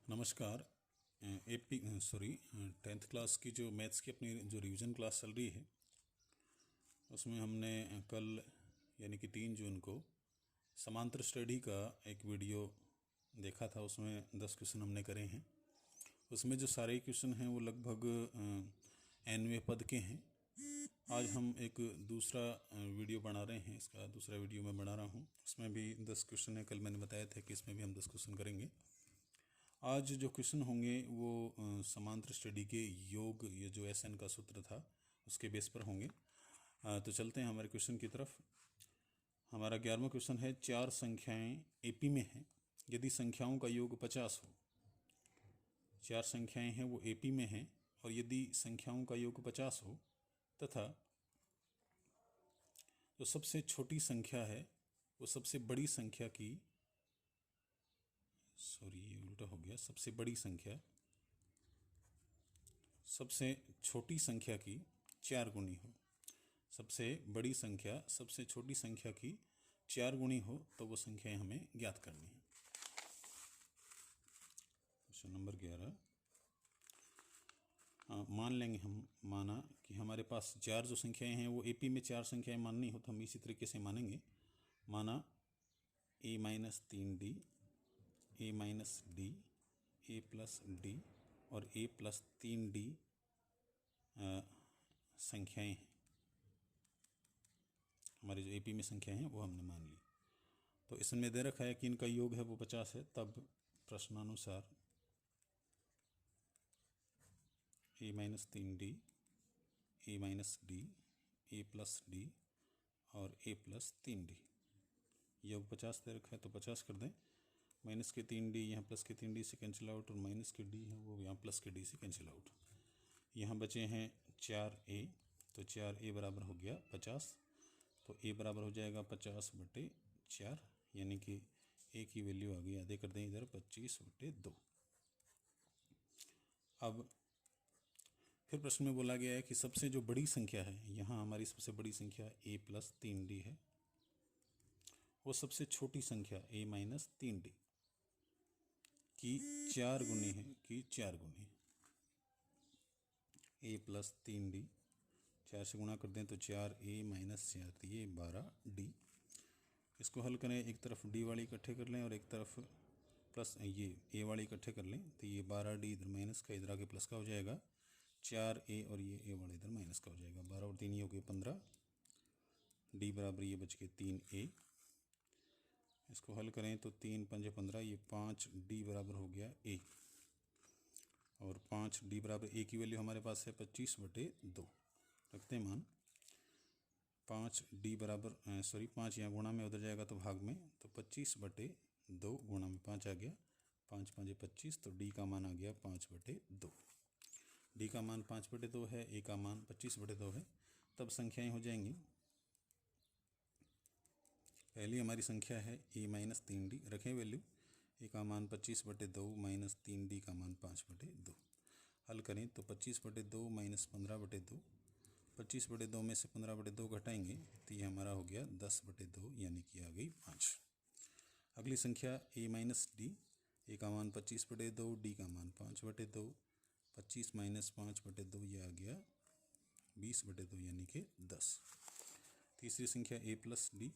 नमस्कार। AP sorry 10th class की जो मैथ्स की अपनी जो रिवीजन क्लास चल रही है उसमें हमने कल यानी कि 3 जून को समांतर स्टडी का एक वीडियो देखा था। उसमें 10 क्वेश्चन हमने करे हैं। उसमें जो सारे क्वेश्चन हैं वो लगभग 90वें पद के हैं। आज हम एक दूसरा वीडियो बना रहे हैं। इसका दूसरा वीडियो मैं बना रहा हूँ। उसमें भी 10 क्वेश्चन है। कल मैंने बताया था कि इसमें भी हम 10 क्वेश्चन करेंगे। आज जो क्वेश्चन होंगे वो समांतर स्टडी के योग, ये जो SN का सूत्र था उसके बेस पर होंगे। तो चलते हैं हमारे क्वेश्चन की तरफ। हमारा 11वां क्वेश्चन है, 4 संख्याएं AP में हैं यदि संख्याओं का योग 50 हो। 4 संख्याएं हैं वो AP में हैं और यदि संख्याओं का योग 50 हो तथा जो सबसे छोटी संख्या है वो सबसे बड़ी संख्या की, ये उल्टा हो गया, सबसे बड़ी संख्या सबसे छोटी संख्या की 4 गुनी हो। सबसे बड़ी संख्या सबसे छोटी संख्या की 4 गुनी हो तो वो संख्याएं हमें ज्ञात करनी है। Question number 11। मान लेंगे हम, माना कि हमारे पास 4 जो संख्याएं हैं वो AP में 4 संख्याएं माननी हो तो हम इसी तरीके से मानेंगे। माना A-3D, A-D, A+D और A+3D संख्याएं हैं। हमारी जो AP में संख्या हैं वो हमने मान ली। तो इसमें दे रखा है कि इनका योग है वो 50 है। तब प्रश्नानुसार A-3D, A-D, A+D और A+3D योग 50 दे रखा है तो 50 कर दें। माइनस के 3D यहाँ प्लस के 3D से कैंसिल आउट और माइनस के D है वो यहाँ प्लस के D से कैंसिल आउट। यहाँ बचे हैं 4A, तो 4A बराबर हो गया 50। तो A बराबर हो जाएगा 50/4 यानी कि A की वैल्यू आ गई, आधे कर दें इधर, 25/2। अब फिर प्रश्न में बोला गया है कि सबसे जो बड़ी संख्या है, यहाँ हमारी सबसे बड़ी संख्या A+3D है, वो सबसे छोटी संख्या A-3D की 4 गुनी है, की 4 गुनी। A+3D 4 से गुणा कर दें तो 4A - 4 तो ये 12D। इसको हल करें, एक तरफ D वाली इकट्ठे कर लें और एक तरफ प्लस ये A वाली इकट्ठे कर लें तो ये 12D इधर माइनस का, इधर आके प्लस का हो जाएगा। 4A और ये A वाला इधर माइनस का हो जाएगा। 12 और 3 ये हो गए 15। D बराबर ये बच के 3A। इसको हल करें तो 3 5 15, ये 5D बराबर हो गया A और 5D बराबर A की वैल्यू हमारे पास है 25/2। रखते हैं मान 5D बराबर 5 यहाँ गुणा में उधर जाएगा तो भाग में, तो 25/2 गुणा में 5 आ गया, 5 5 25, तो D का मान आ गया 5/2। D का मान 5/2 है, A का मान 25/2 है। तब संख्याएं हो जाएंगी। पहली हमारी संख्या है A-3D, रखें वैल्यू। A का मान 25/2 माइनस 3D का मान 5/2। हल करें तो 25/2 माइनस 15/2, 25/2 में से 15/2 घटाएंगे तो ये हमारा हो गया 10/2 यानी कि आ गई 5। अगली संख्या A-D, A का मान 25/2, D का मान 5/2, 25 माइनस 5/2 ये आ गया 20/2 यानी कि 10। तीसरी संख्या A+D,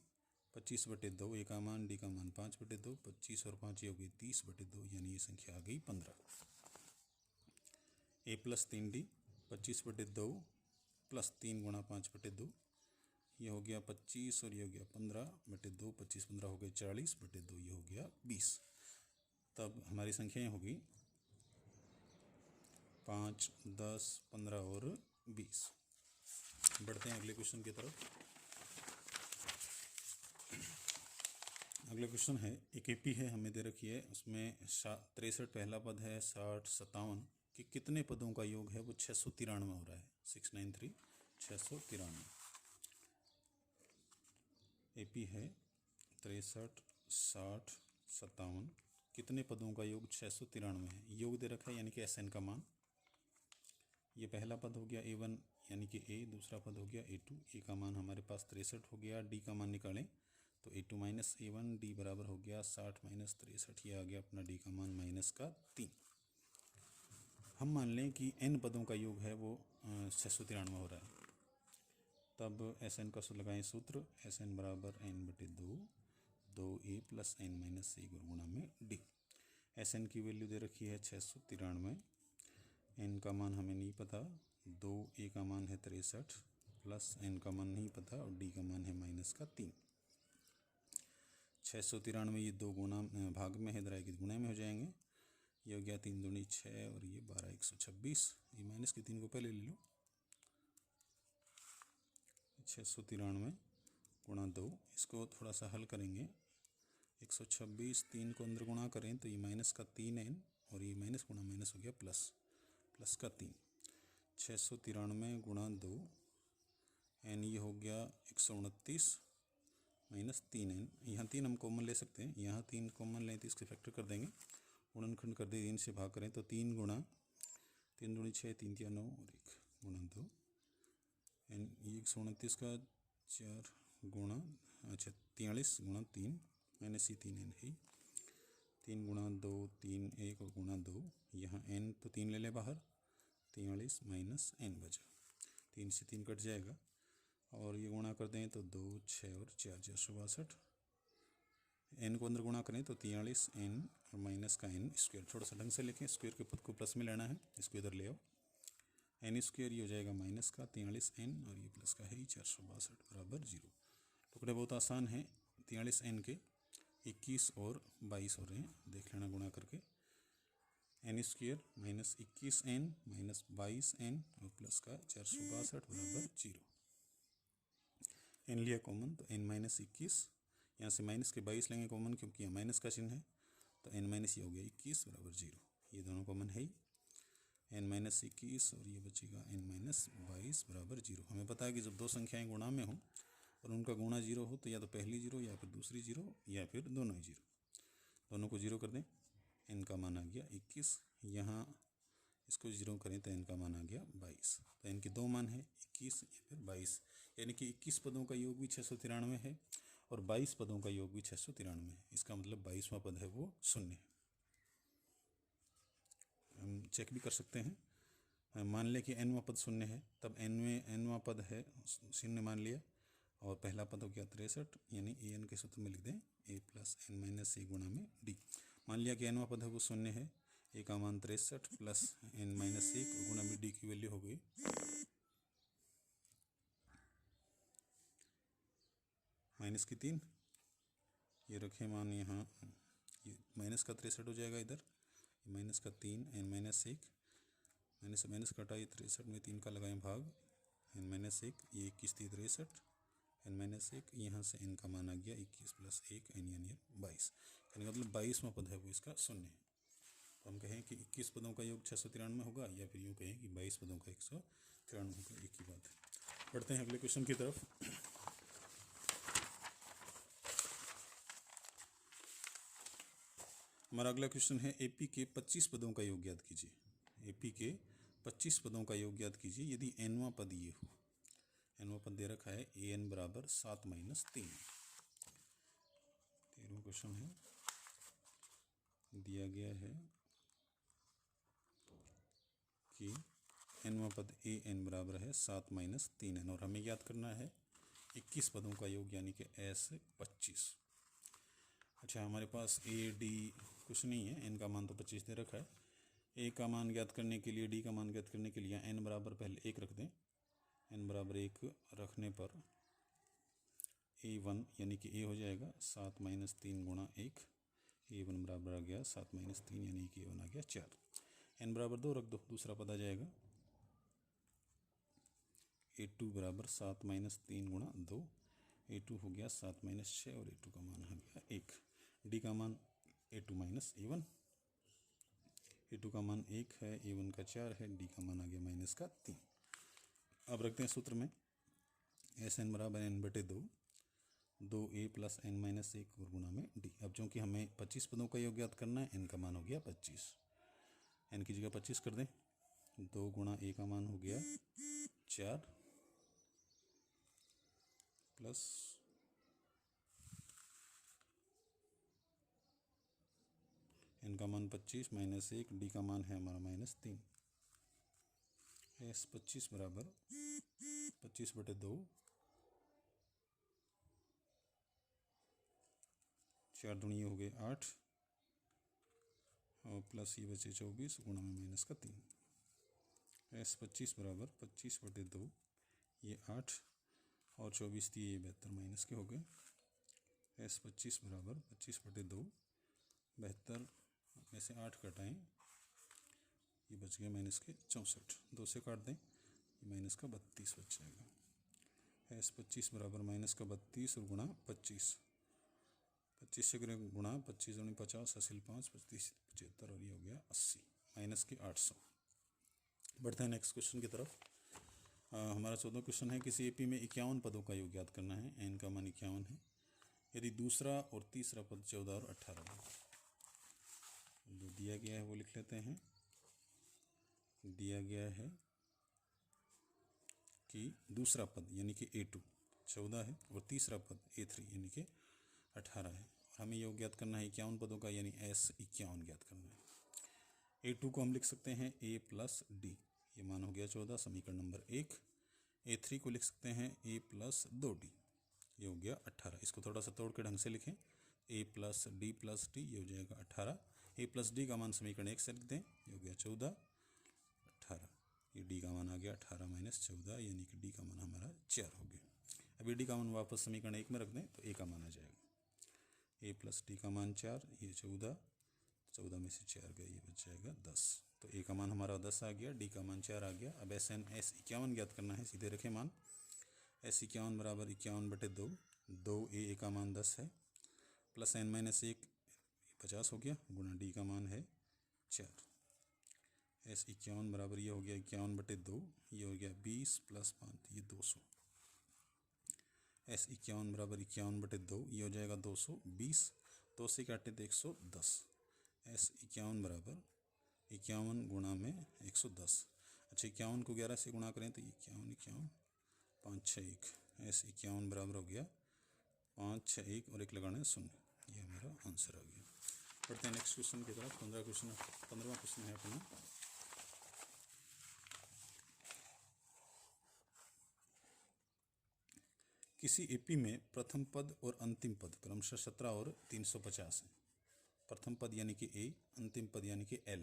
25/2, A का मान, D का मान 5/2, 25 और 5 ये हो गई 30/2 यानी ये संख्या आ गई 15। A+3D, 25/2 प्लस 3 गुणा 5/2, ये हो गया 25 और ये हो गया 15/2, 25 15 हो गए 40/2, ये हो गया 20। तब हमारी संख्याएं होगी 5, 10, 15 और 20। बढ़ते हैं अगले क्वेश्चन की तरफ। अगला क्वेश्चन है, एक AP है हमें दे रखी है, उसमें 63 पहला पद है, 60 57 कि कितने पदों का योग है वो 693 हो रहा है। 693 693। AP है 63 60 57, कितने पदों का योग 693 है। योग दे रखा है यानी कि SN का मान। ये पहला पद हो गया A1 यानी कि A, दूसरा पद हो गया A2। A का मान हमारे पास 63 हो गया, D का मान निकालें तो A2 माइनस A1 D बराबर हो गया 60 माइनस 63, ये आ गया अपना D का मान -3। हम मान लें कि n पदों का योग है वो 693 हो रहा है, तब Sn का सूत्र लगाएं। सूत्र Sn बराबर n/2, 2a plus n minus 1 गुणा में D। Sn की वैल्यू दे रखी है 693, n का मान हमें नहीं पता, 2a का मान है 63 प्लस n का मान नहीं पता और D का मान है -3। 693 ये 2 गुना भाग में है, इधर आएगी गुणे में हो जाएंगे। ये हो गया 3 दूनी 6 और ये 12 126। ये माइनस के 3 को पहले ले लो। 693 गुणा 2, इसको थोड़ा सा हल करेंगे। 126 3 को अंदर गुणा करें तो ये -3n और ये माइनस गुणा माइनस हो गया प्लस का 3। 693 गुणा 2 n, ये हो गया 129 -3n। यहाँ 3 हम कॉमन ले सकते हैं, यहाँ 3 कॉमन लें तो इसके फैक्टर कर देंगे, गुणनखंड कर दे 3 से भाग करें तो 3 गुणा 3 दूनी 6, 3 तिया 9 और 1 गुणा 2 n, ये 129 का 4 गुणा 43 गुणा 3 माइनस 3n है, 3 गुणा 2 3 1 और गुणा 2, यहाँ n तो 3 ले ले बाहर, 43 माइनस n बचा, 3 से 3 कट जाएगा और ये गुणा कर दें तो 2 6 और 4 462। n को अंदर गुणा करें तो 43 n और माइनस का n स्क्वायर, थोड़ा सा ढंग से लिखें, स्क्वायर के पद को प्लस में लेना है, इसको इधर ले आओ। n स्क्वायर ये हो जाएगा माइनस का 43 n और ये प्लस का है 462 बराबर 0। टुकड़े बहुत आसान हैं, 43 n के 21 और 22 हो रहे हैं, देख लेना गुणा करके। n square minus 21 n minus 22 n और प्लस का 462 बराबर 0। n लिया कॉमन तो n माइनस 21, यहाँ से माइनस के 22 लेंगे कॉमन क्योंकि यहाँ माइनस का चिन्ह है, तो n माइनस ये हो गया 21 बराबर 0। ये दोनों कॉमन है ही, n माइनस 21 और ये बचेगा n माइनस 22 बराबर 0। हमें पता है कि जब दो संख्याएं गुणा में हो और उनका गुणा 0 हो तो या तो पहली 0 या फिर दूसरी 0 या फिर दोनों ही 0, दोनों को 0 कर दें। n का मान आ गया 21, यहाँ इसको 0 करें तो n का मान आ गया 22। तो n के दो मान है 21 या फिर 22, यानी कि 21 पदों का योग भी 693 है और 22 पदों का योग भी 693 है। इसका मतलब 22वां पद है वो शून्य है। हम चेक भी कर सकते हैं, मान लें कि nवां पद शून्य है, तब nवां पद है शून्य मान लिया और पहला पद हो गया 63, यानी an के सूत्र में लिख दें a प्लस n माइनस 1 गुणा में d। मान लिया कि nवां पद है वो शून्य है, a का मान 63 प्लस n माइनस 1 गुणा में d की वैल्यू हो गई माइनस की 3। ये रखें मान, यहाँ ये माइनस का 63 हो जाएगा, इधर माइनस का 3 n माइनस 1, माइनस से माइनस कटा, ये 63 में 3 का लगाएं भाग, n माइनस 1, ये 21 थी 63 n माइनस 1, यहाँ से n का मान आ गया 21 प्लस 1 n यानी 22। यानी मतलब 22वां पद है वो इसका शून्य है। तो हम कहें कि 21 पदों का योग 693 होगा, या फिर यूँ कहें कि 22 पदों का 193 होगा, एक ही बात है। बढ़ते हैं अगले क्वेश्चन की तरफ। हमारा अगला क्वेश्चन है AP के 25 पदों का योग ज्ञात कीजिए। AP के 25 पदों का योग ज्ञात कीजिए यदि nवां पद ये हो। nवां पद दे रखा है an बराबर 7 माइनस 3। 13वां क्वेश्चन है, दिया गया है कि nवां पद an बराबर है 7 माइनस 3n और हमें याद करना है 21 पदों का योग यानी कि s 25। अच्छा, हमारे पास a d कुछ नहीं है, n का मान तो 25 दे रखा है। a का मान ज्ञात करने के लिए, d का मान ज्ञात करने के लिए n बराबर पहले 1 रख दें। n बराबर 1 रखने पर a1 यानी कि a हो जाएगा 7 माइनस 3 गुणा 1, a1 बराबर आ गया 7 माइनस 3 यानी कि a1 आ गया 4। n बराबर 2 रख दो, दूसरा पद आ जाएगा a2 बराबर 7 माइनस 3 गुणा 2, a2 हो गया 7 माइनस 6 और a2 का मान आ गया 1। d का मान a2 माइनस a1, a2 का मान 1 है, a1 का 4 है, d का मान आ गया माइनस का 3। अब रखते हैं सूत्र में Sn बराबर n/2, 2a plus n minus 1 और गुणा में d। अब चूँकि हमें 25 पदों का योग ज्ञात करना है, n का मान हो गया 25, n की जगह 25 कर दें। 2 गुणा a का मान हो गया 4 प्लस एन का मान 25 माइनस 1, डी का मान है हमारा -3। एस 25 बराबर 25/2, 4 दूनी हो गए 8 और प्लस ये बचे 24 गुणा में -3। एस 25 बराबर 25/2, ये 8 और 24 थी, ये 72 माइनस के हो गए। एस 25 बराबर 25/2, 72 में से 8 कटाएँ, ये बच गया माइनस के 64, 2 से काट दें, ये माइनस का 32 बच जाएगा। एस 25 बराबर माइनस का 32 और गुणा 25, 25 से करें गुणा, 25 दूनी 50, हासिल 5, 35 75 और ये हो गया 80, माइनस के 800। बढ़ते हैं नेक्स्ट क्वेश्चन की तरफ। हमारा 14वां क्वेश्चन है, किसी एपी में 51 पदों का योग ज्ञात करना है। एन का मान 51 है यदि दूसरा और तीसरा पद 14 और 18 है। जो दिया गया है वो लिख लेते हैं। दिया गया है कि दूसरा पद यानी कि A2 14 है और तीसरा पद A3 यानी कि 18 है, और हमें योग ज्ञात करना है 51 पदों का, यानी S51 ज्ञात करना है। A2 को हम लिख सकते हैं A + D, ये मान हो गया 14, समीकरण नंबर 1। A3 को लिख सकते हैं A + 2D, ये हो गया 18। इसको थोड़ा सा तोड़ के ढंग से लिखें, A + D + D, ये हो जाएगा 18। A + D का मान समीकरण 1 से लिख दें, ये हो गया 14, 18। ये D का मान आ गया 18 - 14, यानी कि D का मान हमारा 4 हो गया। अब ये D का मान वापस समीकरण 1 में रख दें तो A का मान आ जाएगा। A + D का मान 4, ये 14, 14 में से 4 गए, ये बच जाएगा 10। तो A का मान हमारा 10 आ गया, D का मान 4 आ गया। अब S51 ज्ञात करना है, सीधे रखें मान। S51 बराबर 51/2, 2A का मान 10 है, प्लस n - 1 50 हो गया, गुणा D का मान है 4। S51 बराबर ये हो गया 51/2, ये हो गया 20 + 5, ये 200। S51 बराबर 51/2, ये हो जाएगा 220, 2 से काटे तो 110। S51 बराबर 51 गुणा में 110। अच्छा, 51 को 11 से गुणा करें तो 51 51 5 6 1। S51 बराबर हो गया 5 6 1 और 1 लगाना है 0, ये हमारा आंसर आ गया। बढ़ते हैं नेक्स्ट क्वेश्चन की तरफ। 15वां क्वेश्चन है अपना। किसी एपी में प्रथम पद और अंतिम पद क्रमशः 17 और 350 है। प्रथम पद यानी कि A, अंतिम पद यानी कि L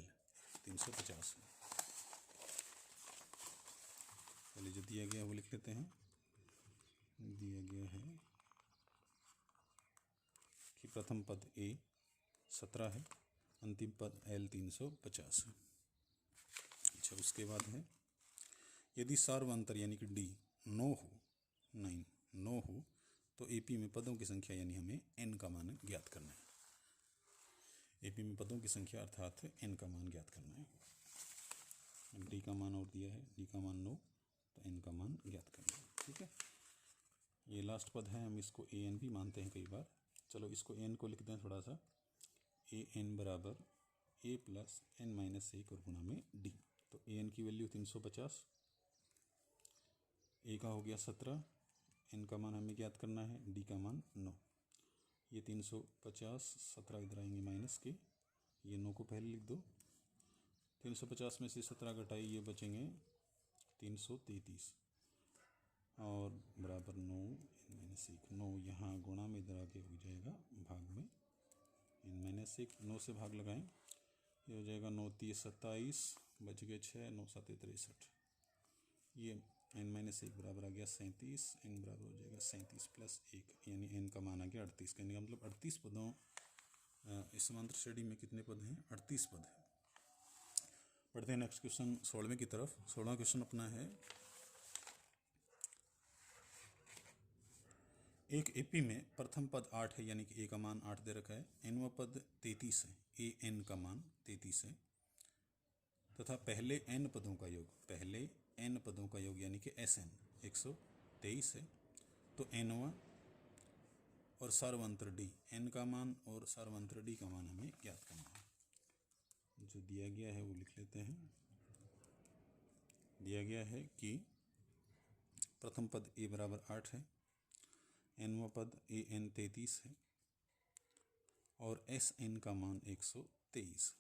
350 है। पहले जो दिया गया है वो लिख लेते हैं। दिया गया है कि प्रथम पद A 17 है, अंतिम पद L 350 है। अच्छा, उसके बाद है यदि सार्वंतर यानी कि D 9 हो तो एपी में पदों की संख्या यानी हमें n का मान ज्ञात करना है। एपी में पदों की संख्या अर्थात n का मान ज्ञात करना है। D का मान और दिया है, D का मान 9, तो n का मान ज्ञात करना है। ठीक है, ये लास्ट पद है, हम इसको an भी मानते हैं कई बार। चलो इसको n को लिख दें थोड़ा सा। an बराबर A + n - 1 और गुणा में D। तो an की वैल्यू 350, A का हो गया 17, n का मान हमें ज्ञात करना है, D का मान 9। ये 350, 17 इधर आएंगे माइनस के, ये 9 को पहले लिख दो। 350 में से 17 घटाई, ये बचेंगे 333 और बराबर 9 n - 1। 9 यहाँ गुणा में इधर आके हो जाएगा भाग में, n - 1 9 से भाग लगाएं, ये हो जाएगा 9 × 3 = 27, बच गए 6, 9 × 7 = 63। ये n - 1 बराबर आ गया 37, n बराबर हो जाएगा 37 + 1, यानी n का मान आ गया 38। कहने का मतलब 38 पदों, इस समांतर श्रेणी में कितने पद हैं? 38 पद हैं। पढ़ते हैं नेक्स्ट क्वेश्चन 16वें की तरफ। 16वां क्वेश्चन अपना है, एक एपी में प्रथम पद 8 है, यानी कि A का मान 8 दे रखा है, nवां पद 33 है, AN का मान 33 है, तथा पहले n पदों का योग, पहले n पदों का योग यानी कि SN 123 है। तो nवां और सार्वंतर D, n का मान और सार्वंतर D का मान हमें ज्ञात करना है। जो दिया गया है वो लिख लेते हैं। दिया गया है कि प्रथम पद A बराबर 8 है, nवां पद AN 33 है और SN का मान 123 23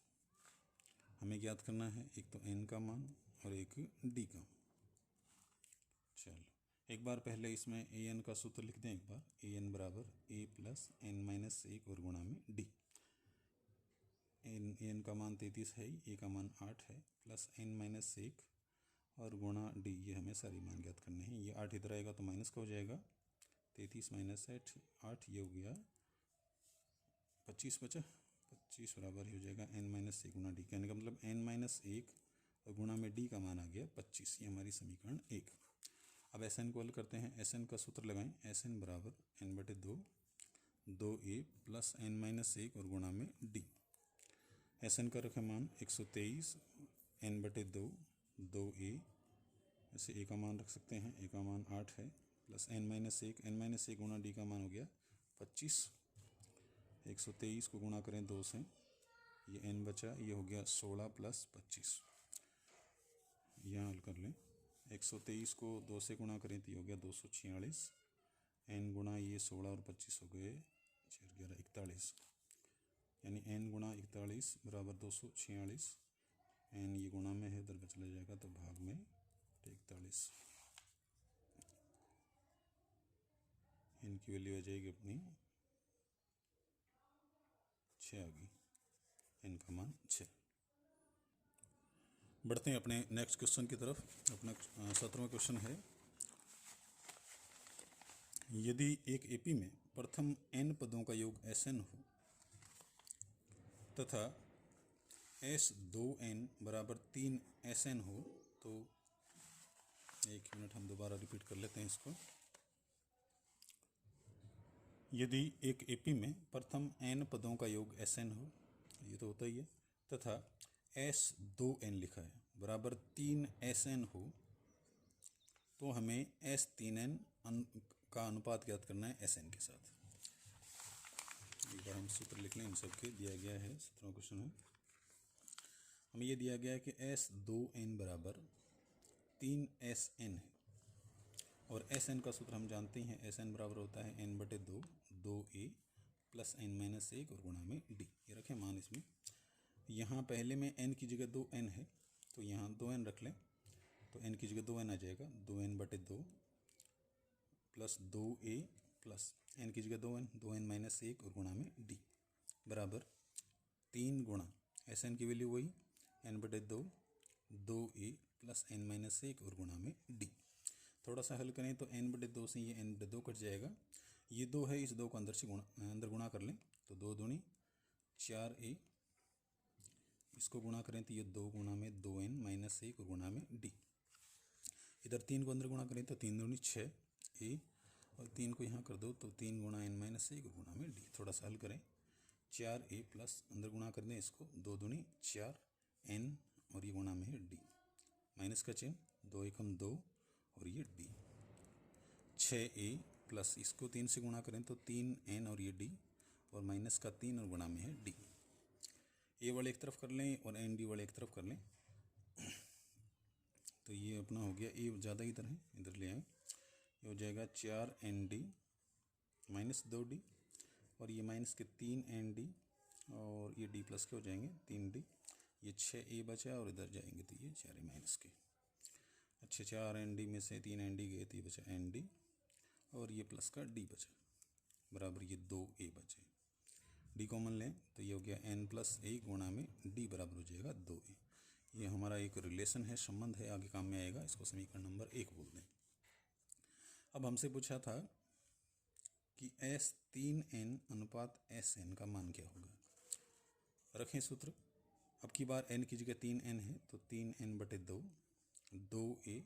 हमें ज्ञात करना है, एक तो n का मान और एक d का। चलो एक बार पहले इसमें an का सूत्र लिख दें। एक बार an बराबर a प्लस n माइनस 1 और गुणा में d। an का मान 33 है, a का मान 8 है, प्लस n माइनस 1 और गुणा d, ये हमें सारी मान ज्ञात करने हैं। ये 8 इधर आएगा तो माइनस का हो जाएगा, 33 माइनस 8 ये हो गया 25 बचा। 25 बराबर ही हो जाएगा n माइनस 1 गुणा d। कहने का मतलब n माइनस 1 और गुणा में d का मान आ गया 25। ये हमारी समीकरण 1। अब Sn को हल करते हैं। Sn का सूत्र लगाएं। Sn बराबर n/2 2a plus n minus 1 और गुणा में d। Sn का रखें मान 123 n/2 2a, ऐसे a का मान रख सकते हैं, a का मान 8 है, प्लस n माइनस 1 गुणा d का मान हो गया 25। 123 को गुणा करें 2 से, ये n बचा, ये हो गया 16 प्लस 25। यहाँ हल कर लें। 123 को 2 से गुणा करें तो ये हो गया 246, n गुणा ये 16 और 25 हो गए 4 11 41, यानी n गुणा 41 बराबर 246। n ये गुणा में है, इधर में चला जाएगा तो भाग में 41। n की वैल्यू आ जाएगी अपनी 6 आ गई, n का मान 6। बढ़ते हैं अपने नेक्स्ट क्वेश्चन की तरफ। अपना 17वां क्वेश्चन है, यदि एक एपी में प्रथम n पदों का योग Sn हो तथा S2n बराबर 3 Sn हो तो, एक मिनट हम दोबारा रिपीट कर लेते हैं इसको। यदि एक एपी में प्रथम n पदों का योग Sn हो, ये तो होता ही है, तथा S2n लिखा है बराबर 3 Sn हो तो हमें S3n का अनुपात ज्ञात करना है Sn के साथ। एक बार हम सूत्र लिख लें। इन सब के दिया गया है, 17वां क्वेश्चन है। हमें ये दिया गया है कि S2n बराबर 3 Sn है और Sn का सूत्र हम जानते हैं। Sn बराबर होता है n/2 2a plus n minus 1 और गुणा में d। ये रखें मान इसमें। यहाँ पहले में n की जगह 2n है तो यहाँ 2n रख लें, तो n की जगह 2n आ जाएगा, 2n/2 plus 2a plus n की जगह 2n माइनस 1 और गुणा में d बराबर 3 गुणा Sn की वैल्यू वही n/2 2a plus n minus 1 और गुणा में d। थोड़ा सा हल करें तो n/2 से ये n/2 कट जाएगा, ये 2 है, इस 2 को अंदर गुणा कर लें तो 2 दूनी 4a, इसको गुणा करें तो ये 2 गुणा में 2n माइनस 1 और गुणा में d। इधर 3 को अंदर गुणा करें तो 3 दूनी 6a और 3 को यहाँ कर दो तो 3 गुणा n माइनस 1 और गुणा में d। थोड़ा सा हल करें, 4a प्लस अंदर गुणा कर दें इसको, 2 दूनी 4n और ये गुणा में है d, माइनस का चिन्ह, 2 एकम 2 और ये d। 6a प्लस इसको 3 से गुणा करें तो 3n और ये d और माइनस का 3 और गुणा में है d। a वाले एक तरफ कर लें और n d वाले एक तरफ कर लें तो ये अपना हो गया, a ज़्यादा इधर है, इधर ले आए, ये हो जाएगा 4n d माइनस 2d और ये माइनस के 3n d और ये d प्लस के हो जाएंगे 3d। ये 6a बचा और इधर जाएंगे तो ये 4a माइनस के। अच्छा, 4n d में से 3n d गए तो ये बचा n d और ये प्लस का d बचा बराबर ये 2a बचे। d कॉमन लें तो ये हो गया n प्लस 1 गुणा में d बराबर हो जाएगा 2a। ये हमारा एक रिलेशन है, संबंध है, आगे काम में आएगा। इसको समीकरण नंबर 1 बोल दें। अब हमसे पूछा था कि S3n अनुपात Sn का मान क्या होगा। रखें सूत्र। अब की बार n की जगह 3n है तो 3n/2 2a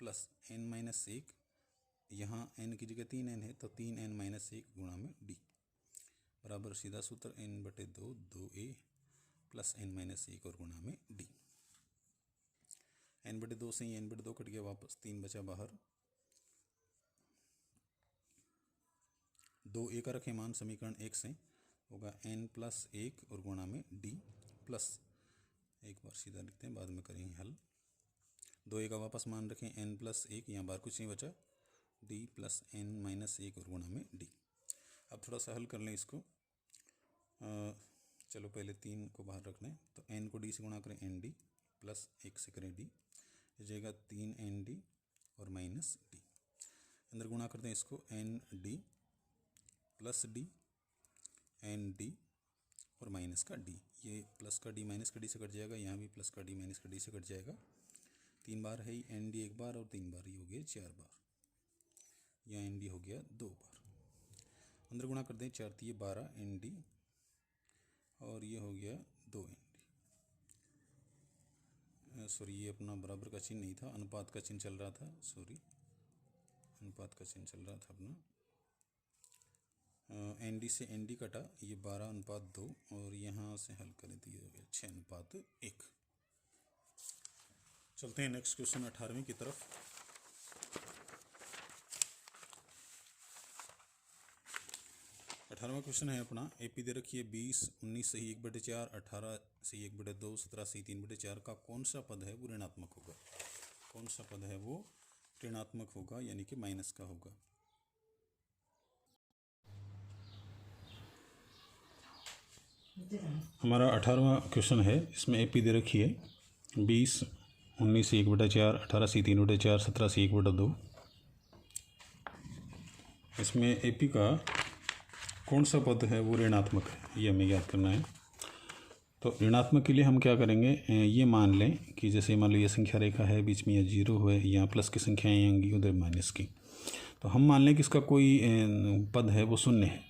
plus n minus 1, यहाँ n की जगह 3n है तो 3n माइनस 1 गुणा में d बराबर सीधा सूत्र n/2 2a plus n minus 1 और गुणा में d। n/2 से ही n/2 कट गया, वापस 3 बचा बाहर। 2a का रखें मान समीकरण 1 से, होगा n प्लस 1 और गुणा में d प्लस, एक बार सीधा लिखते हैं बाद में करेंगे हल। 2a का वापस मान रखें n प्लस 1, यहाँ बार कुछ नहीं बचा, d प्लस n माइनस 1 और गुणा में d। अब थोड़ा सा हल कर लें इसको। चलो पहले 3 को बाहर रख लें, तो n को d से गुणा करें ND प्लस 1 से करें d, हो जाएगा 3ND और माइनस d। अंदर गुणा करते हैं इसको, ND प्लस d, ND और माइनस का d। ये प्लस का d माइनस का d से कट जाएगा, यहाँ भी प्लस का d माइनस का d से कट जाएगा। 3 बार है ही ND 1 बार, और 3 बार ये हो गया 4 बार, यहाँ ND हो गया 2 बार। अंदर गुणा कर दें, 4 ये 12 ND और ये हो गया 2 ND। सॉरी, ये अपना बराबर का चिन्ह नहीं था, अनुपात का चिन्ह चल रहा था, सॉरी अनुपात का चिन्ह चल रहा था अपना। ND से ND कटा, ये 12:2, और यहाँ से हल करें तो ये हो गया 6:1। चलते हैं नेक्स्ट क्वेश्चन 18वीं की तरफ। 18वां क्वेश्चन है अपना, AP दे रखी है 20, 19 सही 1/4, 18 सही 1/2, 17 सही 3/4 का कौन सा पद है वो ऋणात्मक होगा। कौन सा पद है वो ऋणात्मक होगा, यानी कि माइनस का होगा। हमारा 18वां क्वेश्चन है, इसमें AP दे रखी है 20, 19 से 1/4, 18 से 3/4, 17 से 1/2। इसमें AP का कौन सा पद है वो ऋणात्मक है, ये हमें याद करना है। तो ऋणात्मक के लिए हम क्या करेंगे, ये मान लें कि जैसे मान लो ये संख्या रेखा है, बीच में ये 0 है, यहाँ प्लस की संख्याएँ आएंगी, उधर माइनस की। तो हम मान लें कि इसका कोई पद है वो शून्य है,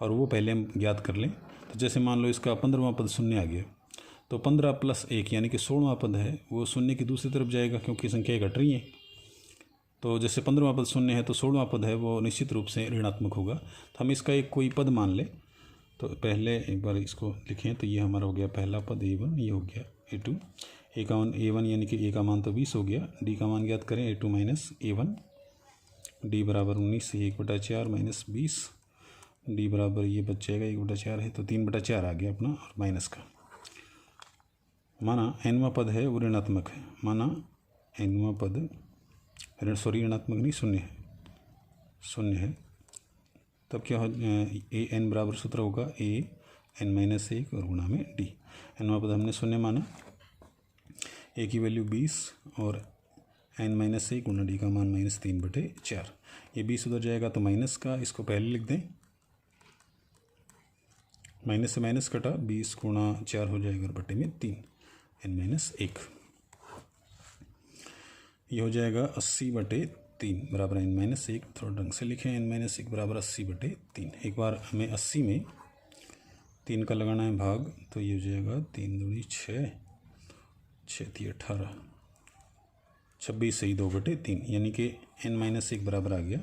और वो पहले हम ज्ञात कर लें। तो जैसे मान लो इसका 15वां पद शून्य आ गया, तो 15 + 1 यानी कि 16वां पद है वो शून्य की दूसरी तरफ जाएगा, क्योंकि संख्याएँ घट रही हैं। तो जैसे 15वां पद शून्य है, तो 16वां पद है वो निश्चित रूप से ऋणात्मक होगा। तो हम इसका एक कोई पद मान लें। तो पहले एक बार इसको लिखें, तो ये हमारा हो गया पहला पद A1, ये हो गया A2। A का मान A1 यानी कि A का मान तो 20 हो गया, D का मान ज्ञात करें A2 माइनस A1, D बराबर 19 से 1/4 माइनस 20, D बराबर ये बच जाएगा 1/4 है, तो 3/4 आ गया अपना, और माइनस का। माना nवां पद है वो ऋणात्मक है, माना nवां पद सॉरी ऋणात्मक नहीं, शून्य है। तब क्या हो, an बराबर सूत्र होगा an-1 और गुणा में d। nवां पद हमने शून्य माना, a की वैल्यू 20 और n-1 गुणा d का मान -3/4। ये 20 उधर जाएगा तो माइनस का, इसको पहले लिख दें, माइनस से माइनस कटा, 20 गुणा 4 हो जाएगा और बटे में 3 n-1। ये हो जाएगा 80/3 बराबर n-1। थोड़ा ढंग से लिखें, n-1 बराबर 80/3। एक बार हमें 80 में 3 का लगाना है भाग, तो ये हो जाएगा 3 दूनी 6, 6 18, 26 सही 2/3, यानी कि n-1 बराबर आ गया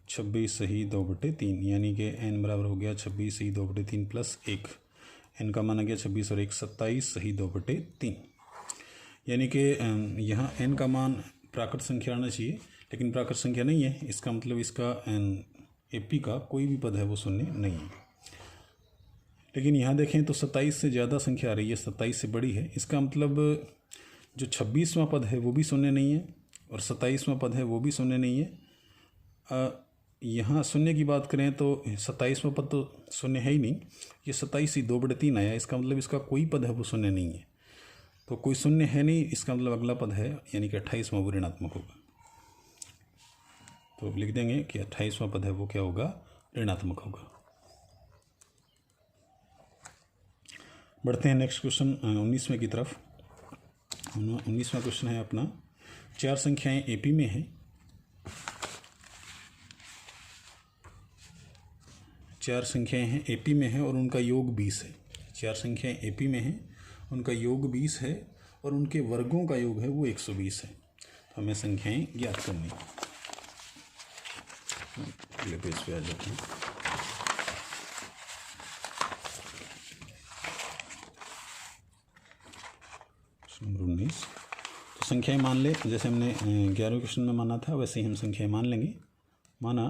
26 सही 2/3, यानी कि n बराबर हो गया 26 सही 2/3 प्लस 1। n का मान आ गया 26 और 1 27 सही 2/3, यानी कि यहाँ n का मान प्राकृत संख्या आना चाहिए, लेकिन प्राकृत संख्या नहीं है। इसका मतलब इसका AP का कोई भी पद है वो शून्य नहीं है। लेकिन यहाँ देखें तो 27 से ज़्यादा संख्या आ रही है, 27 से बड़ी है। इसका मतलब जो 26वां पद है वो भी शून्य नहीं है, और 27वां पद है वो भी शून्य नहीं है। यहाँ शून्य की बात करें तो 27वां पद तो शून्य है ही नहीं, ये 27 ही 2/3 आया। इसका मतलब इसका कोई पद है वो शून्य नहीं है। तो कोई शून्य है नहीं, इसका मतलब अगला पद है, यानी कि 28वां वो ऋणात्मक होगा। तो लिख देंगे कि 28वां पद है वो क्या होगा, ऋणात्मक होगा। बढ़ते हैं नेक्स्ट क्वेश्चन 19वें की तरफ। 19वां क्वेश्चन है अपना, 4 संख्याएं AP में हैं। 4 संख्याएं हैं AP में हैं और उनका योग 20 है। 4 संख्याएं AP में हैं, उनका योग 20 है, और उनके वर्गों का योग है वो 120 है। तो हमें संख्याएं ज्ञात करनी है। अगले पेज पे आ जाते हैं। नंबर 19। तो संख्याएं मान ले, जैसे हमने 11वें क्वेश्चन में माना था, वैसे ही हम संख्याएं मान लेंगे। माना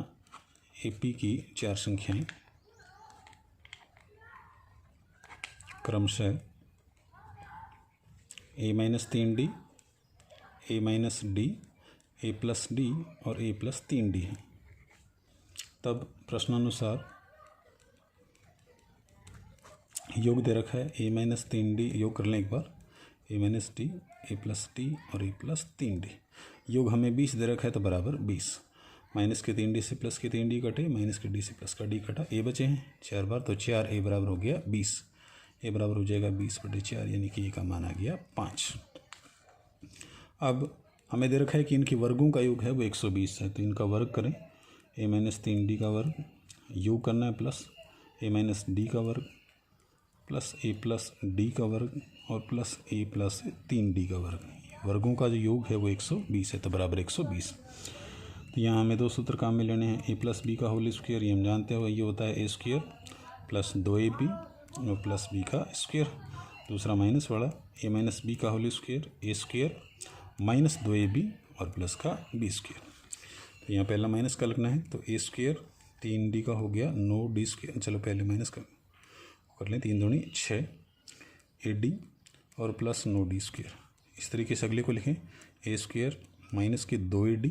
AP की 4 संख्याएं क्रमशः a-3d, a-d, a+d और a+3d है। तब प्रश्नानुसार योग दे रखा है a-3d, योग कर लें एक बार, a-d, a+d और a+3d। योग हमें 20 दे रखा है तो बराबर 20। माइनस के 3d से प्लस के 3d कटे, माइनस के d से प्लस का d कटा, a बचे हैं 4 बार, तो 4 a बराबर हो गया 20। a बराबर हो जाएगा 20/4, यानी कि a का मान आ गया 5। अब हमें दे रखा है कि इनके वर्गों का योग है वो 120 है, तो इनका वर्ग करें। a-3d का वर्ग योग करना है, प्लस a-d का वर्ग प्लस a+d का वर्ग और प्लस a+3d का वर्ग। वर्गों का जो योग है वो 120 है, तो बराबर 120। तो यहाँ हमें दो सूत्र काम में लेने हैं। a+b का होल स्क्वायर, ये हम जानते हो, ये होता है a² प्लस 2ab और प्लस b का स्क्वायर। दूसरा माइनस वाला a-b का whole square, a² minus 2ab और प्लस का b²। तो यहाँ पहला माइनस का लगना है, तो a² 3d का हो गया 9d²। चलो पहले माइनस कर लें, 3 दूनी 6 ad और प्लस 9d²। इस तरीके से अगले को लिखें, a² माइनस के 2ad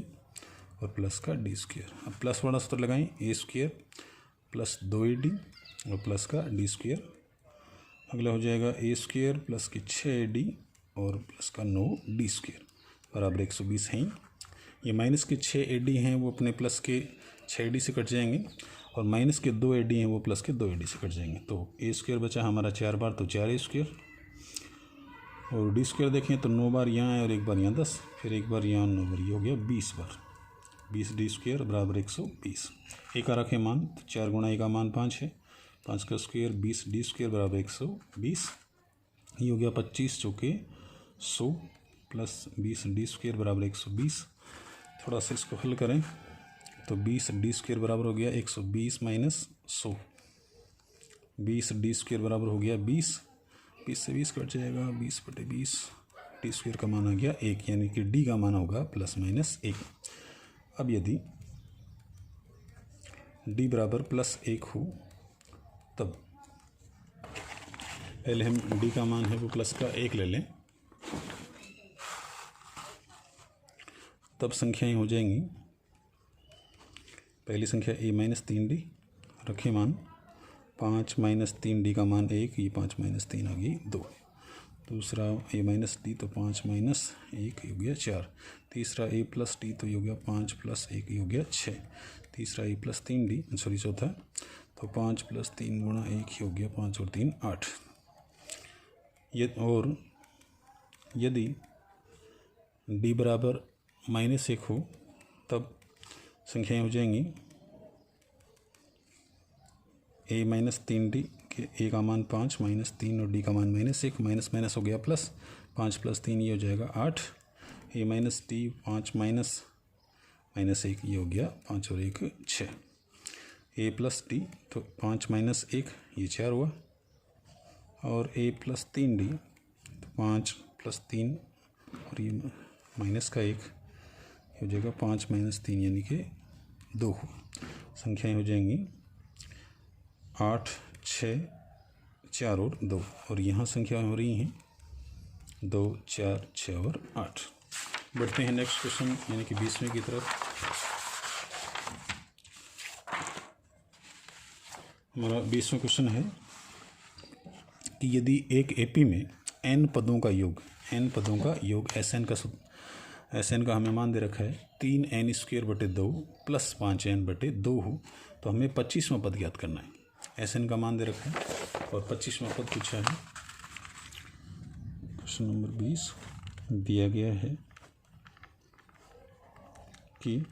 और प्लस का d²। अब प्लस वाला सूत्र लगाएं, a² प्लस 2ad और प्लस का d²। अगला हो जाएगा a² प्लस के 6ad और प्लस का 9d² बराबर 120 हैं। ये माइनस के 6ad हैं वो अपने प्लस के 6ad से कट जाएंगे, और माइनस के 2ad हैं वो प्लस के 2ad से कट जाएंगे। तो a² बचा हमारा 4 बार, तो 4a², और d² देखें तो 9 बार यहाँ है और 1 बार यहाँ 10, फिर 1 बार यहाँ 9 बार, ये हो गया 20 बार। 20d² बराबर 120। a का रखें मान, तो 4 गुणा a का मान 5 है, 5 का स्क्वायर 20d² बराबर 120। ये हो गया 25 चौके 100 प्लस 20d² बराबर 120। थोड़ा सा इसको हल करें तो 20d² बराबर हो गया 120 माइनस 100। 20d² बराबर हो गया 20, 20 से 20 कट जाएगा, 20/20। d² का मान आ गया 1, यानी कि d का मान होगा ±1। अब यदि d बराबर +1 हो, तब पहले हम d का मान है वो प्लस का 1 ले लें, तब संख्याएं हो जाएंगी। पहली संख्या a-3d रखे मान, 5 - 3d का मान 1, ये 5 - 3 आ गई 2। दूसरा a-d तो 5 - 1 हो गया 4। तीसरा a+d तो ये हो गया 5 + 1 ये हो गया 6। तीसरा a+3d सॉरी चौथा, तो 5 + 3 गुणा 1 हो गया 5 और 3 8। और यदि d बराबर -1 हो, तब संख्याएं हो जाएंगी a-3d के a का मान 5 - 3 और d का मान -1, माइनस माइनस हो गया प्लस, 5 + 3 ये हो जाएगा 8। a-d 5 - -1 ये हो गया 5 और 1 6। a+d तो 5 - 1 ये 4 हुआ, और a+3d तो 5 + 3 और ये माइनस का 1 हो जाएगा 5 - 3 यानी कि 2 हो। संख्याएं हो जाएंगी 8 6 4 और 2, और यहाँ संख्याएं हो रही हैं 2 4 6 और 8। बढ़ते हैं नेक्स्ट क्वेश्चन यानी कि 20वें की तरफ। हमारा 20वां क्वेश्चन है कि यदि एक एपी में n पदों का योग Sn का हमें मान दे रखा है 3n²/2 + 5n/2 हो, तो हमें 25वां पद ज्ञात करना है। Sn का मान दे रखा है और 25वां पद पूछा है। क्वेश्चन नंबर 20 दिया गया है कि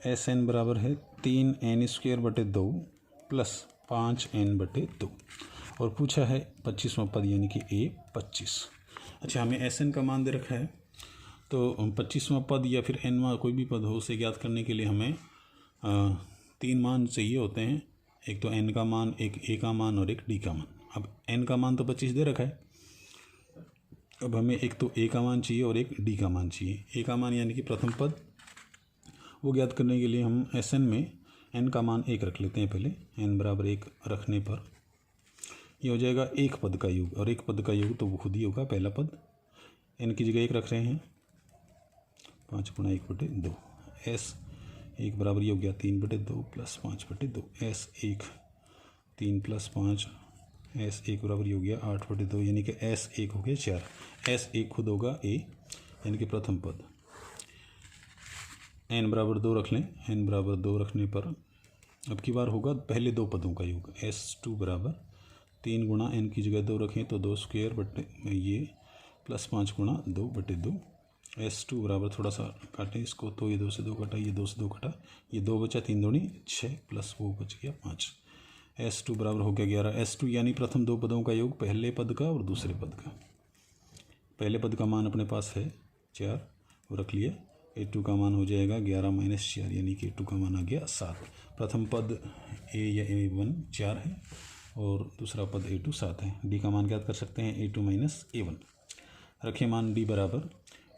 Sn बराबर है 3n²/2 + 5n/2, और पूछा है 25वां पद यानी कि a25। अच्छा, हमें Sn का मान दे रखा है, तो 25वां पद या फिर nवां कोई भी पद हो उसे ज्ञात करने के लिए हमें 3 मान चाहिए होते हैं। एक तो n का मान, एक a का मान और एक d का मान। अब n का मान तो 25 दे रखा है, अब हमें एक तो a का मान चाहिए और एक d का मान चाहिए। a का मान यानी कि प्रथम पद, वो ज्ञात करने के लिए हम Sn में n का मान 1 रख लेते हैं। पहले n बराबर 1 रखने पर ये हो जाएगा एक पद का योग, और एक पद का योग तो वो खुद ही होगा पहला पद। n की जगह 1 रख रहे हैं, 5 × 1/2। S1 बराबर ये हो गया 3/2 + 5/2। S1 3 + 5 S1 बराबर ये हो गया 8/2 यानी कि S1 हो गया 4। S1 खुद होगा A यानी कि प्रथम पद। n बराबर 2 रख लें। n बराबर 2 रखने पर अब की बार होगा पहले दो पदों का योग। S2 बराबर 3 गुणा n की जगह 2 रखें तो 2 स्क्वायर बटे ये प्लस 5 गुणा 2/2। S2 बराबर थोड़ा सा काटें इसको तो ये 2 से 2 कटा, ये 2 से 2 कटा, ये 2 बचा, 3 दूनी 6 प्लस वो बच गया 5। S2 बराबर हो गया 11। S2 यानी प्रथम दो पदों का योग, पहले पद का और दूसरे पद का। पहले पद का मान अपने पास है 4 वो रख लिया। A2 का मान हो जाएगा 11 - 4 यानी कि A2 का मान आ गया 7। प्रथम पद A या A1 4 है और दूसरा पद A2 7 है। D का मान ज्ञात कर सकते हैं A2 - A1। रखें मान D बराबर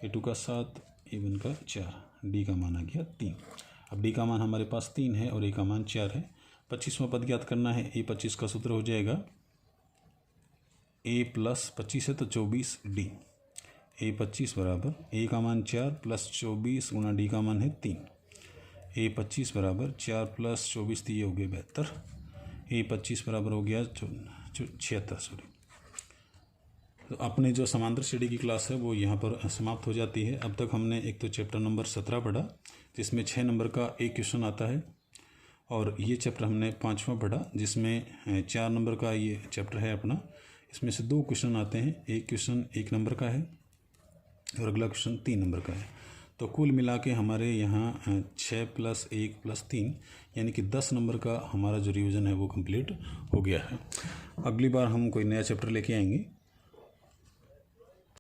A2 का 7 A1 का 4, D का मान आ गया 3। अब D का मान हमारे पास 3 है और A का मान 4 है। 25वां पद ज्ञात करना है। A25 का सूत्र हो जाएगा A + 25 है तो 24D। A25 बराबर A का मान 4 + 24 गुणा D का मान है 3। A25 बराबर 4 + 24 तो ये हो गया 72। A25 बराबर हो गया 76 सॉरी। तो अपने जो समांतर श्रेणी की क्लास है वो यहाँ पर समाप्त हो जाती है। अब तक हमने एक तो चैप्टर नंबर 17 पढ़ा जिसमें 6 नंबर का एक क्वेश्चन आता है, और ये चैप्टर हमने 5वां पढ़ा जिसमें 4 नंबर का ये चैप्टर है अपना। इसमें से 2 क्वेश्चन आते हैं, एक क्वेश्चन 1 नंबर का है और अगला क्वेश्चन 3 नंबर का है। तो कुल मिला के हमारे यहाँ 6 + 1 + 3 यानी कि 10 नंबर का हमारा जो रिवीजन है वो कंप्लीट हो गया है। अगली बार हम कोई नया चैप्टर लेके आएंगे।